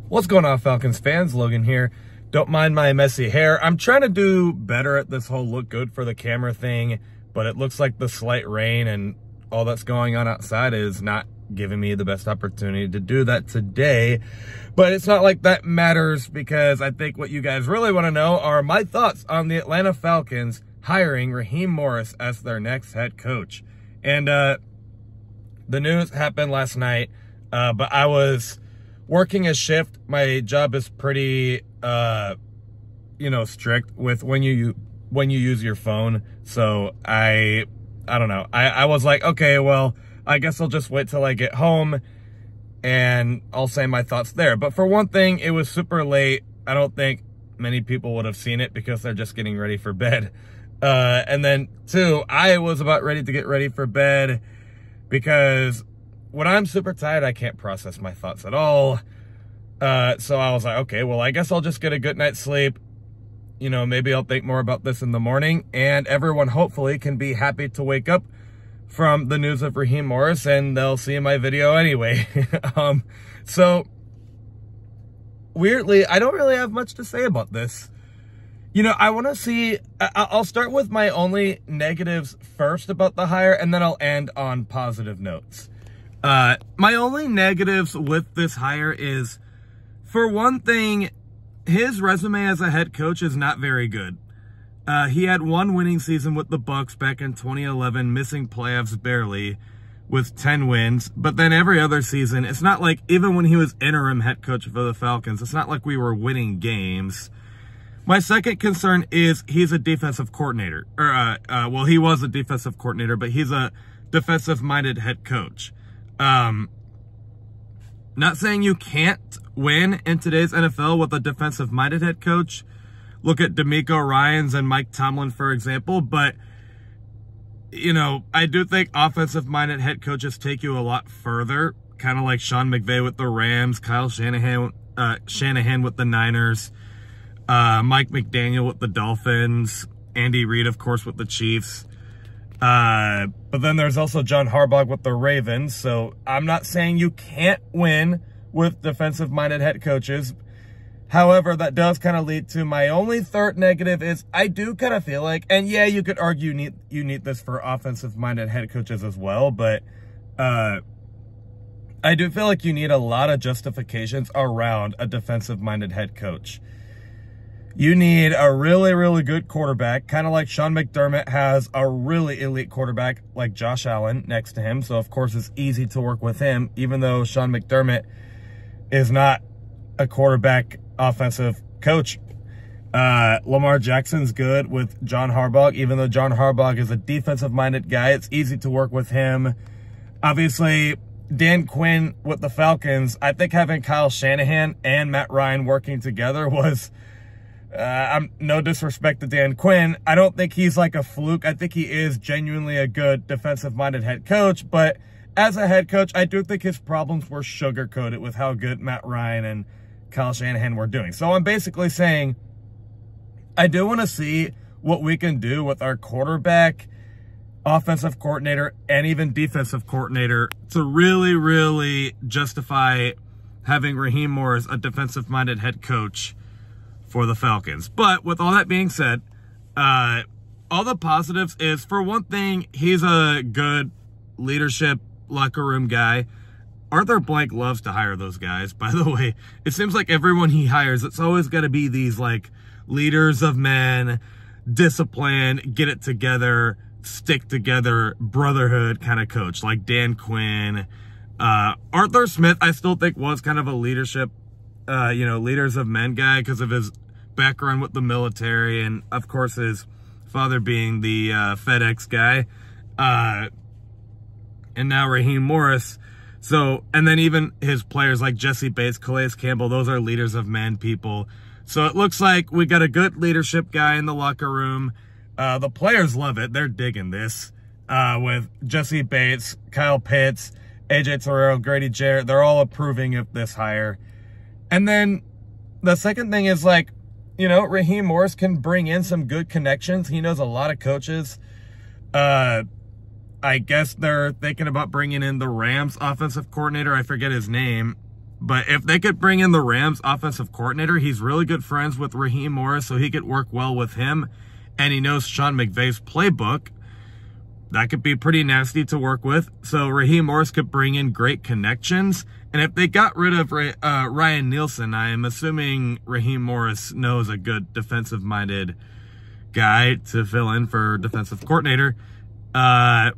What's going on, Falcons fans? Logan here. Don't mind my messy hair. I'm trying to do better at this whole look good for the camera thing, but it looks like the slight rain and all that's going on outside is not giving me the best opportunity to do that today. But it's not like that matters, because I think what you guys really want to know are my thoughts on the Atlanta Falcons hiring Raheem Morris as their next head coach. And the news happened last night, but I was working a shift. My job is pretty, strict with when you use your phone. So I don't know. I was like, okay, well, I guess I'll just wait till I get home and I'll say my thoughts there. But for one thing, it was super late. I don't think many people would have seen it because they're just getting ready for bed. And then two, I was about ready to get ready for bed because when I'm super tired, I can't process my thoughts at all. So I was like, okay, well, I guess I'll just get a good night's sleep. You know, maybe I'll think more about this in the morning, and everyone hopefully can be happy to wake up from the news of Raheem Morris and they'll see my video anyway. So weirdly, I don't really have much to say about this. You know, I want to see, I'll start with my only negatives first about the hire, and then I'll end on positive notes. My only negatives with this hire is, for one thing, his resume as a head coach is not very good. He had one winning season with the Bucs back in 2011, missing playoffs barely with 10 wins. But then every other season, it's not like, even when he was interim head coach for the Falcons, it's not like we were winning games. My second concern is he's a defensive coordinator. Well, he was a defensive coordinator, but he's a defensive-minded head coach. Not saying you can't win in today's NFL with a defensive-minded head coach. Look at DeMeco Ryans and Mike Tomlin, for example. But, you know, I do think offensive-minded head coaches take you a lot further. Kind of like Sean McVay with the Rams, Kyle Shanahan with the Niners, Mike McDaniel with the Dolphins, Andy Reid, of course, with the Chiefs. But then there's also John Harbaugh with the Ravens. So I'm not saying you can't win with defensive-minded head coaches. However, that does kind of lead to my only third negative is I do kind of feel like, and yeah, you could argue you need this for offensive-minded head coaches as well, but I do feel like you need a lot of justifications around a defensive-minded head coach. You need a really, really good quarterback, kind of like Sean McDermott has a really elite quarterback like Josh Allen next to him. So, of course, it's easy to work with him, even though Sean McDermott is not a quarterback offensive coach. Lamar Jackson's good with John Harbaugh, even though John Harbaugh is a defensive-minded guy. It's easy to work with him. Obviously, Dan Quinn with the Falcons, I think having Kyle Shanahan and Matt Ryan working together was... I'm no disrespect to Dan Quinn. I don't think he's like a fluke. I think he is genuinely a good defensive-minded head coach. But as a head coach, I do think his problems were sugar-coated with how good Matt Ryan and Kyle Shanahan were doing. So I'm basically saying I do want to see what we can do with our quarterback, offensive coordinator, and even defensive coordinator to really, really justify having Raheem Morris, a defensive-minded head coach, for the Falcons. But with all that being said, all the positives is, for one thing, he's a good leadership locker room guy. Arthur Blank loves to hire those guys, by the way. It seems like everyone he hires, it's always got to be these like leaders of men, discipline, get it together, stick together, brotherhood kind of coach, like Dan Quinn. Arthur Smith, I still think was kind of a leadership leaders of men guy because of his background with the military and, of course, his father being the FedEx guy. And now Raheem Morris. So, and then even his players like Jesse Bates, Calais Campbell, those are leaders of men people. So it looks like we got a good leadership guy in the locker room. The players love it. They're digging this. With Jesse Bates, Kyle Pitts, AJ Terrell, Grady Jarrett, they're all approving of this hire. And then the second thing is, like, you know, Raheem Morris can bring in some good connections. He knows a lot of coaches. I guess they're thinking about bringing in the Rams offensive coordinator. I forget his name. But if they could bring in the Rams offensive coordinator, he's really good friends with Raheem Morris, so he could work well with him. And he knows Sean McVay's playbook. That could be pretty nasty to work with. So Raheem Morris could bring in great connections. And if they got rid of Ryan Nielsen, I am assuming Raheem Morris knows a good defensive-minded guy to fill in for defensive coordinator. And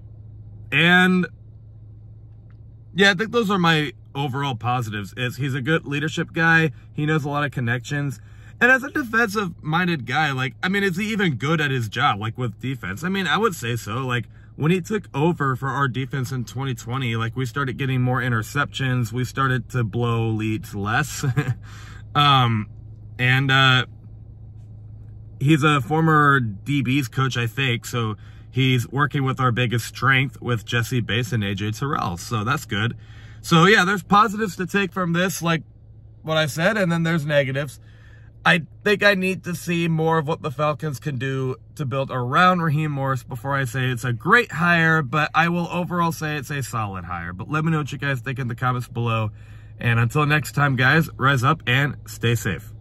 yeah, I think those are my overall positives. Is he's a good leadership guy. He knows a lot of connections. And as a defensive-minded guy, like, I mean, is he even good at his job, like, with defense? I mean, I would say so. Like, when he took over for our defense in 2020, like, we started getting more interceptions. We started to blow leads less. He's a former DBs coach, I think, so he's working with our biggest strength with Jesse Bates and AJ Terrell, so that's good. So, yeah, there's positives to take from this, like what I said, and then there's negatives. I think I need to see more of what the Falcons can do to build around Raheem Morris before I say it's a great hire, but I will overall say it's a solid hire. But let me know what you guys think in the comments below. And until next time, guys, rise up and stay safe.